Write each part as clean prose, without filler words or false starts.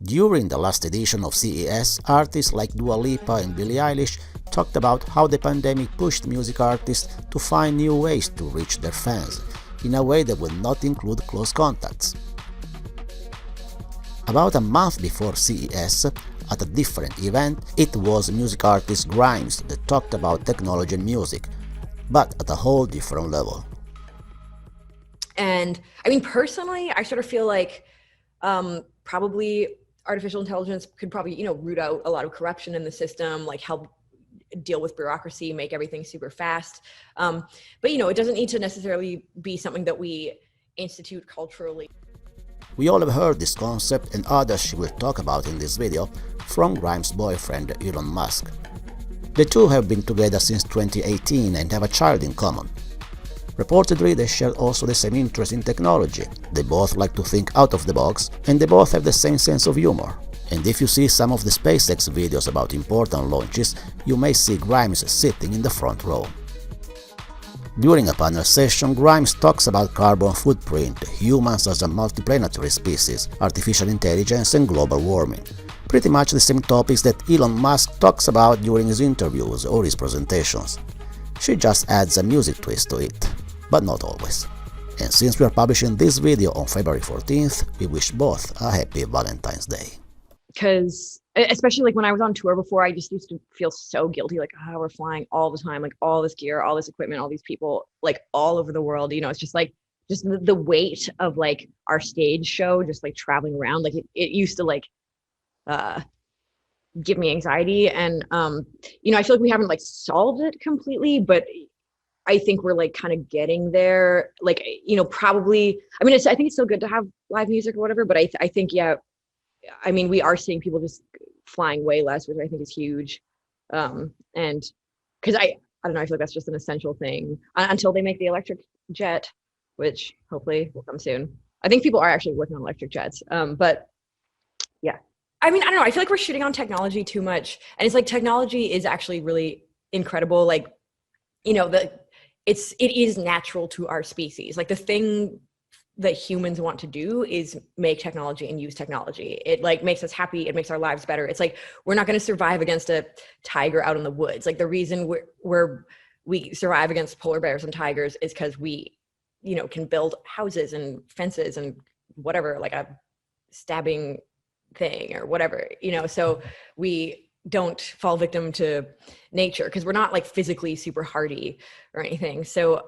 During the last edition of CES, artists like Dua Lipa and Billie Eilish talked about how the pandemic pushed music artists to find new ways to reach their fans, in a way that would not include close contacts. About a month before CES, at a different event, it was music artist Grimes that talked about technology and music, but at a whole different level. And I mean, personally, I sort of feel like probably artificial intelligence could probably, root out a lot of corruption in the system, like help deal with bureaucracy, make everything super fast. But, it doesn't need to necessarily be something that we institute culturally. We all have heard this concept and others she will talk about in this video from Grimes' boyfriend Elon Musk. The two have been together since 2018 and have a child in common. Reportedly, they share also the same interest in technology, they both like to think out of the box, and they both have the same sense of humor. And if you see some of the SpaceX videos about important launches, you may see Grimes sitting in the front row. During a panel session, Grimes talks about carbon footprint, humans as a multiplanetary species, artificial intelligence and global warming. Pretty much the same topics that Elon Musk talks about during his interviews or his presentations. She just adds a music twist to it, but not always. And since we are publishing this video on February 14th, we wish both a happy Valentine's Day. Because especially like when I was on tour before, I just used to feel so guilty, like, oh, we're flying all the time, like all this gear, all this equipment, all these people, like all over the world, it's just like, just the weight of like our stage show, just like traveling around, like it used to like give me anxiety. And I feel like we haven't like solved it completely, but I think we're like kind of getting there. Like, probably, I mean, I think it's still good to have live music or whatever, but I think, yeah, I mean, we are seeing people just flying way less, which I think is huge. And because I don't know, I feel like that's just an essential thing until they make the electric jet, which hopefully will come soon. I think people are actually working on electric jets. But yeah, I mean, I don't know. I feel like we're shooting on technology too much. And it's like technology is actually really incredible. Like, it is natural to our species. Like the thing that humans want to do is make technology and use technology. It like makes us happy. It makes our lives better. It's like, we're not going to survive against a tiger out in the woods. Like the reason we survive against polar bears and tigers is because we, can build houses and fences and whatever, like a stabbing thing or whatever, so we don't fall victim to nature because we're not like physically super hardy or anything. So,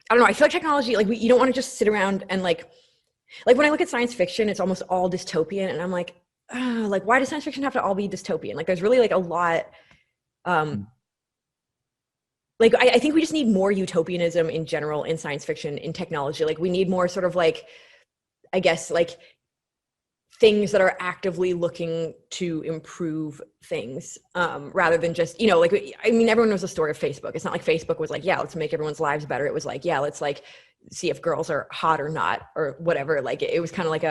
I don't know. I feel like technology, like you don't want to just sit around and like when I look at science fiction, it's almost all dystopian, and I'm like, like why does science fiction have to all be dystopian? Like there's really like a lot. Like I think we just need more utopianism in general in science fiction, in technology. Like we need more sort of like, I guess like things that are actively looking to improve things, rather than just, like, I mean, everyone knows the story of Facebook. It's not like Facebook was like, yeah, let's make everyone's lives better. It was like, yeah, let's like see if girls are hot or not or whatever. Like it was kind of like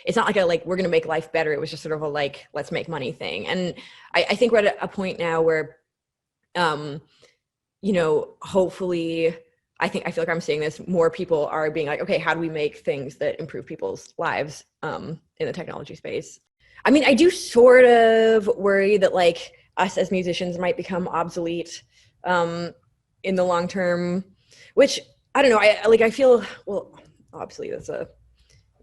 it's not like like, we're going to make life better. It was just sort of a like, let's make money thing. And I think we're at a point now where, hopefully, I feel like I'm seeing this, more people are being like, okay, how do we make things that improve people's lives in the technology space? I mean, I do sort of worry that like us as musicians might become obsolete in the long term, which I don't know. I feel, well, obviously that's a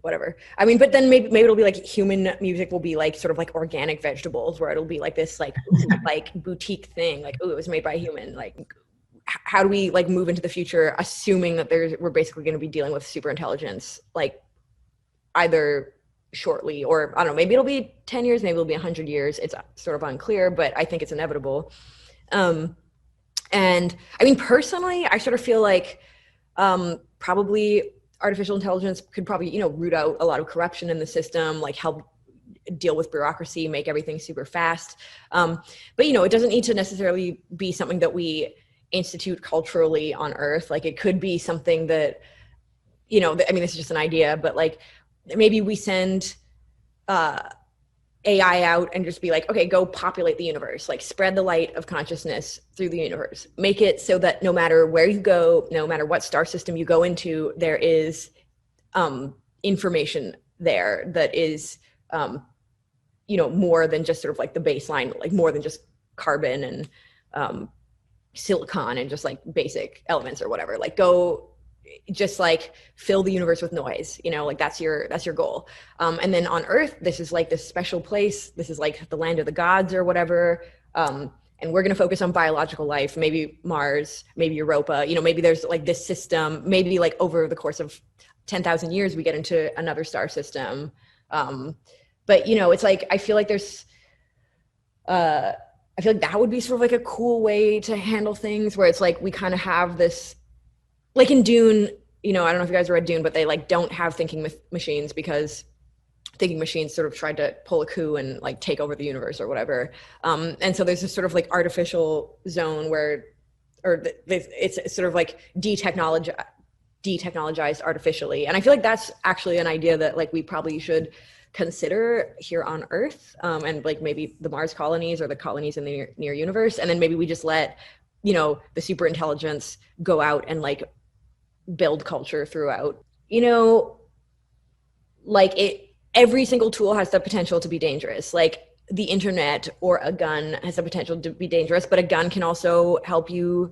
whatever. I mean, but then maybe it'll be like human music will be like sort of like organic vegetables, where it'll be like this like like boutique thing, like, oh, it was made by a human. Like, how do we like move into the future assuming that we're basically going to be dealing with super intelligence, like either shortly or I don't know, maybe it'll be 10 years, maybe it'll be 100 years. It's sort of unclear, but I think it's inevitable. And I mean, personally, I sort of feel like probably artificial intelligence could probably, root out a lot of corruption in the system, like help deal with bureaucracy, make everything super fast. But, it doesn't need to necessarily be something that we institute culturally on Earth. Like it could be something that, I mean, this is just an idea, but like maybe we send AI out and just be like, okay, go populate the universe, like spread the light of consciousness through the universe, make it so that no matter where you go, no matter what star system you go into, there is information there that is more than just sort of like the baseline, like more than just carbon and silicon and just like basic elements or whatever. Like go just like fill the universe with noise, like that's your goal. And then on Earth, this is like this special place. This is like the land of the gods or whatever. And we're going to focus on biological life, maybe Mars, maybe Europa, maybe there's like this system, maybe like over the course of 10,000 years, we get into another star system. But it's like, I feel like that would be sort of like a cool way to handle things, where it's like, we kind of have this, like in Dune, I don't know if you guys read Dune, but they like don't have thinking machines because thinking machines sort of tried to pull a coup and like take over the universe or whatever. And so there's this sort of like artificial zone where, it's sort of like detechnologized artificially. And I feel like that's actually an idea that like we probably should consider here on Earth, and like maybe the Mars colonies or the colonies in the near universe. And then maybe we just let, the super intelligence go out and like build culture throughout, like every single tool has the potential to be dangerous. Like the internet or a gun has the potential to be dangerous, but a gun can also help you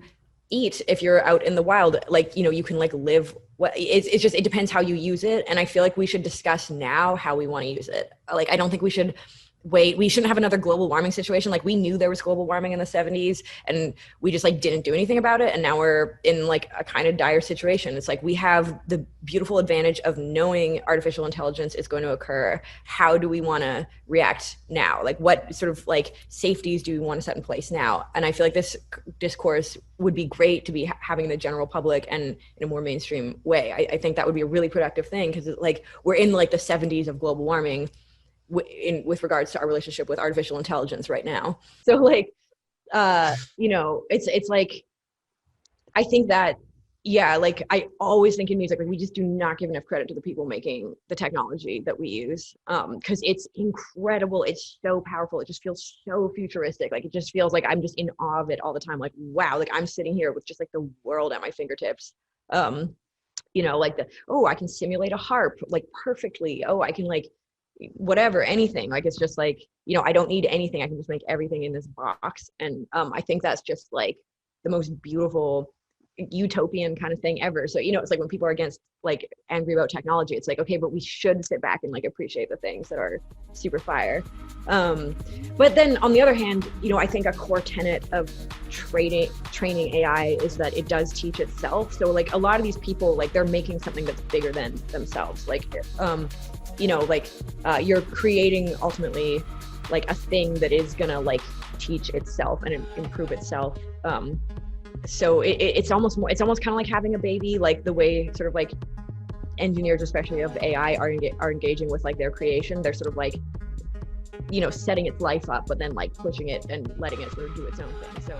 eat if you're out in the wild. Like, you can like live. It's just, it depends how you use it. And I feel like we should discuss now how we want to use it. Like, I don't think we should wait. We shouldn't have another global warming situation. Like, we knew there was global warming in the 70s and we just like didn't do anything about it. And now we're in like a kind of dire situation. It's like, we have the beautiful advantage of knowing artificial intelligence is going to occur. How do we want to react now? Like, what sort of like safeties do we want to set in place now? And I feel like this discourse would be great to be having the general public and in a more mainstream way. I think that would be a really productive thing, because like we're in like the 70s of global warming with regards to our relationship with artificial intelligence right now. So like, it's like, I think that, yeah, like I always think in music, like we just do not give enough credit to the people making the technology that we use, because it's incredible. It's so powerful. It just feels so futuristic. Like, it just feels like I'm just in awe of it all the time. Like, wow, like I'm sitting here with just like the world at my fingertips. Like I can simulate a harp like perfectly. Oh, I can like whatever, anything. Like, it's just like, I don't need anything. I can just make everything in this box. And I think that's just like the most beautiful utopian kind of thing ever. So, it's like when people are like angry about technology, it's like, okay, but we should sit back and like appreciate the things that are super fire. But then on the other hand, I think a core tenet of training AI is that it does teach itself. So like a lot of these people, like they're making something that's bigger than themselves. Like, you're creating ultimately like a thing that is gonna like teach itself and improve itself. So it's almost kind of like having a baby, like the way sort of like engineers, especially of AI, are engaging with like their creation. They're sort of like, setting its life up, but then like pushing it and letting it sort of do its own thing. So